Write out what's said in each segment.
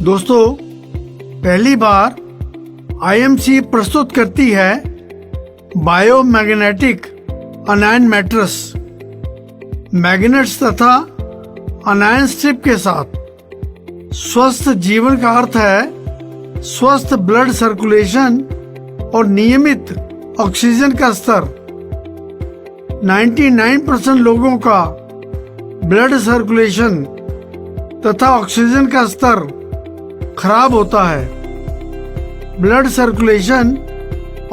दोस्तों, पहली बार आईएमसी प्रस्तुत करती है बायोमैग्नेटिक अनायन मैट्रेस मैग्नेट्स तथा अनायन स्ट्रिप के साथ। स्वस्थ जीवन का अर्थ है स्वस्थ ब्लड सर्कुलेशन और नियमित ऑक्सीजन का स्तर। 99% लोगों का ब्लड सर्कुलेशन तथा ऑक्सीजन का स्तर खराब होता है। ब्लड सर्कुलेशन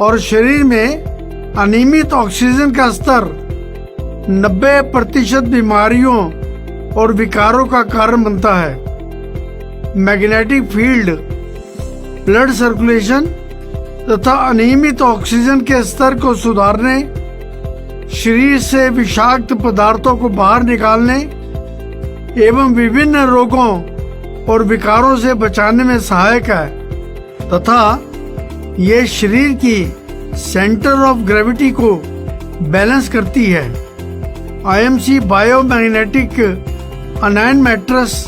और शरीर में अनियमित ऑक्सीजन का स्तर 90% बीमारियों और विकारों का कारण बनता है। मैग्नेटिक फील्ड ब्लड सर्कुलेशन तथा अनियमित ऑक्सीजन के स्तर को सुधारने, शरीर से विषाक्त पदार्थों को बाहर निकालने एवं विभिन्न रोगों और विकारों से बचाने में सहायक है तथा ये शरीर की सेंटर ऑफ ग्रेविटी को बैलेंस करती है। आईएमसी बायोमैग्नेटिक अनायन मैट्रेस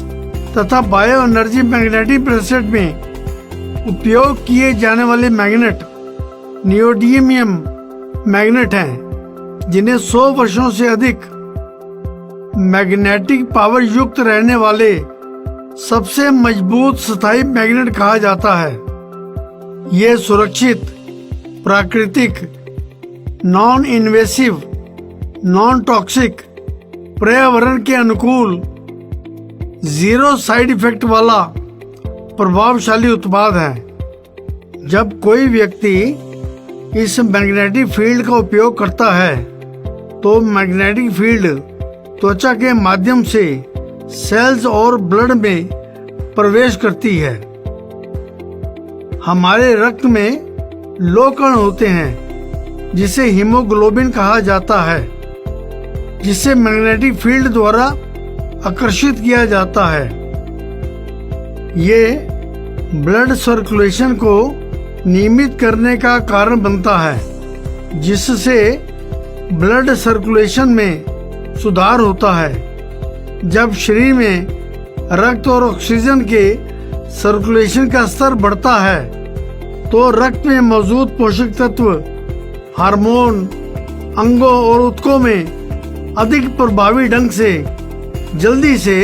तथा बायो एनर्जी मैग्नेटिक ब्रेसलेट में उपयोग किए जाने वाले मैग्नेट नियोडिमियम मैग्नेट हैं, जिन्हें 100 वर्षों से अधिक मैग्नेटिक पावर युक्त रहने वाले सबसे मजबूत स्थायी मैग्नेट कहा जाता है। ये सुरक्षित, प्राकृतिक, नॉन इन्वेसिव, नॉन टॉक्सिक, पर्यावरण के अनुकूल, जीरो साइड इफेक्ट वाला प्रभावशाली उत्पाद है। जब कोई व्यक्ति इस मैग्नेटिक फील्ड का उपयोग करता है तो मैग्नेटिक फील्ड त्वचा के माध्यम से सेल्स और ब्लड में प्रवेश करती है। हमारे रक्त में लो कण होते हैं जिसे हीमोग्लोबिन कहा जाता है, जिसे मैग्नेटिक फील्ड द्वारा आकर्षित किया जाता है। ये ब्लड सर्कुलेशन को नियमित करने का कारण बनता है, जिससे ब्लड सर्कुलेशन में सुधार होता है। जब शरीर में रक्त और ऑक्सीजन के सर्कुलेशन का स्तर बढ़ता है तो रक्त में मौजूद पोषक तत्व, हार्मोन अंगों और ऊतकों में अधिक प्रभावी ढंग से जल्दी से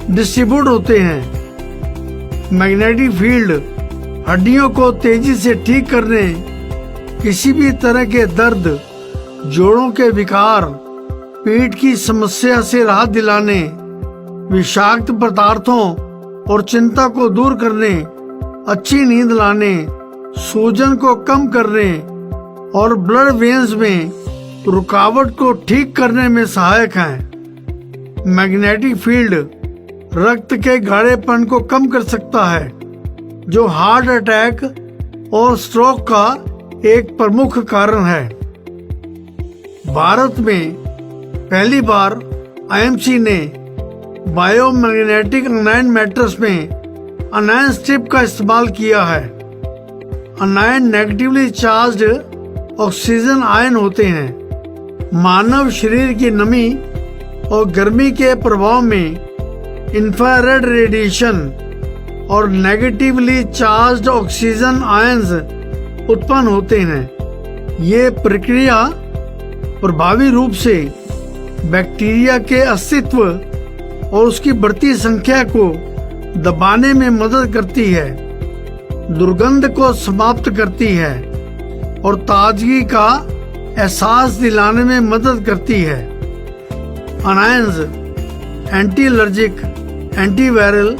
डिस्ट्रीब्यूट होते हैं। मैग्नेटिक फील्ड हड्डियों को तेजी से ठीक करने, किसी भी तरह के दर्द, जोड़ों के विकार, पीठ की समस्या से राहत दिलाने, विषाक्त पदार्थों और चिंता को दूर करने, अच्छी नींद लाने, सूजन को कम करने और ब्लड वेन्स में रुकावट को ठीक करने में सहायक हैं। मैग्नेटिक फील्ड रक्त के गाढ़ेपन को कम कर सकता है, जो हार्ट अटैक और स्ट्रोक का एक प्रमुख कारण है। भारत में पहली बार आईएमसी ने बायोमैग्नेटिक अनायन मैट्रेस में अनायन स्ट्रिप का इस्तेमाल किया है। अनायन नेगेटिवली चार्ज्ड ऑक्सीजन आयन होते हैं। मानव शरीर की नमी और गर्मी के प्रभाव में इंफ्रारेड रेडिएशन और नेगेटिवली चार्ज्ड ऑक्सीजन आयंस उत्पन्न होते हैं। ये प्रक्रिया प्रभावी रूप से बैक्टीरिया के अस्तित्व और उसकी बढ़ती संख्या को दबाने में मदद करती है, दुर्गंध को समाप्त करती है और ताजगी का एहसास दिलाने में मदद करती है। अनायंस एंटी एलर्जिक, एंटीवायरल,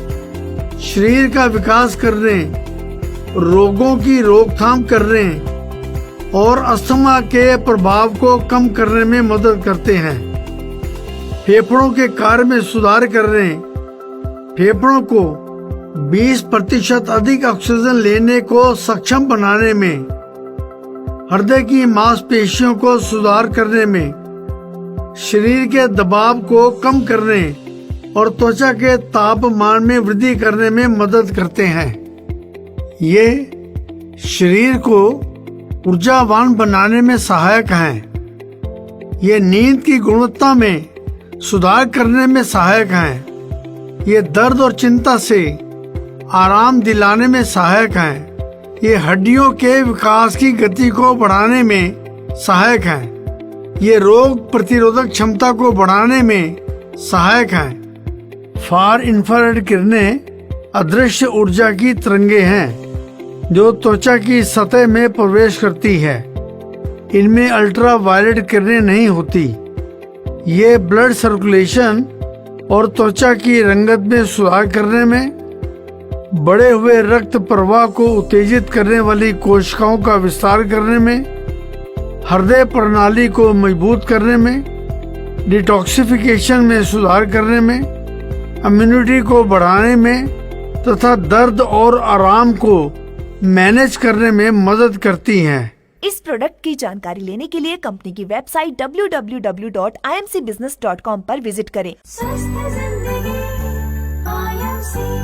शरीर का विकास करने, रोगों की रोकथाम करने और अस्थमा के प्रभाव को कम करने में मदद करते हैं। फेफड़ों के कार्य में सुधार करने, फेफड़ों को 20% अधिक ऑक्सीजन लेने को सक्षम बनाने में, हृदय की मांसपेशियों को सुधार करने में, शरीर के दबाव को कम करने और त्वचा के तापमान में वृद्धि करने में मदद करते हैं। ये शरीर को ऊर्जावान बनाने में सहायक हैं। ये नींद की गुणवत्ता में सुधार करने में सहायक हैं। ये दर्द और चिंता से आराम दिलाने में सहायक हैं। ये हड्डियों के विकास की गति को बढ़ाने में सहायक हैं। ये रोग प्रतिरोधक क्षमता को बढ़ाने में सहायक हैं। फार इंफ्रारेड किरणें अदृश्य ऊर्जा की तरंगे हैं जो त्वचा की सतह में प्रवेश करती है। इनमें अल्ट्रा वायलेट किरणें नहीं होती। ये ब्लड सर्कुलेशन और त्वचा की रंगत में सुधार करने में, बढ़े हुए रक्त प्रवाह को उत्तेजित करने वाली कोशिकाओं का विस्तार करने में, हृदय प्रणाली को मजबूत करने में, डिटॉक्सिफिकेशन में सुधार करने में, इम्यूनिटी को बढ़ाने में तथा दर्द और आराम को मैनेज करने में मदद करती हैं। इस प्रोडक्ट की जानकारी लेने के लिए कंपनी की वेबसाइट www.imcbusiness.com पर विजिट करें। स्वस्थ जिंदगी IMC